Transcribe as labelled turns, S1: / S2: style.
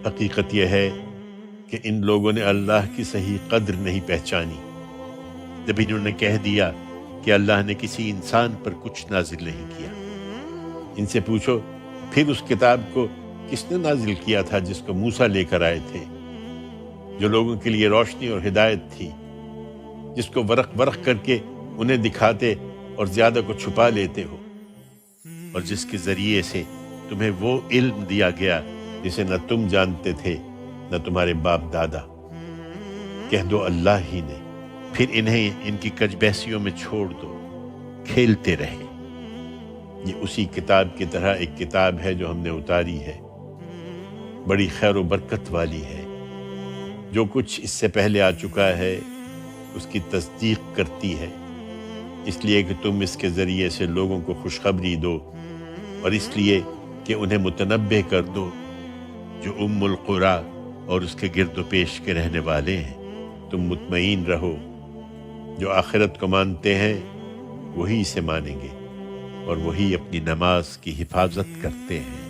S1: حقیقت یہ ہے کہ ان لوگوں نے اللہ کی صحیح قدر نہیں پہچانی جب انہوں نے کہہ دیا کہ اللہ نے کسی انسان پر کچھ نازل نہیں کیا۔ ان سے پوچھو پھر اس کتاب کو کس نے نازل کیا تھا جس کو موسیٰ لے کر آئے تھے، جو لوگوں کے لیے روشنی اور ہدایت تھی، جس کو ورق ورق کر کے انہیں دکھاتے اور زیادہ کو چھپا لیتے ہو، اور جس کے ذریعے سے تمہیں وہ علم دیا گیا جسے نہ تم جانتے تھے نہ تمہارے باپ دادا۔ کہہ دو اللہ ہی نے، پھر انہیں ان کی کج بحثیوں میں چھوڑ دو، کھیلتے رہے۔ یہ اسی کتاب کی طرح ایک کتاب ہے جو ہم نے اتاری ہے، بڑی خیر و برکت والی ہے۔ جو کچھ اس سے پہلے آ چکا ہے اس کی تصدیق کرتی ہے، اس لیے کہ تم اس کے ذریعے سے لوگوں کو خوشخبری دو، اور اس لیے کہ انہیں متنبہ کر دو جو ام القریٰ اور اس کے گرد و پیش کے رہنے والے ہیں۔ تم مطمئن رہو، جو آخرت کو مانتے ہیں وہی اسے مانیں گے، اور وہی اپنی نماز کی حفاظت کرتے ہیں۔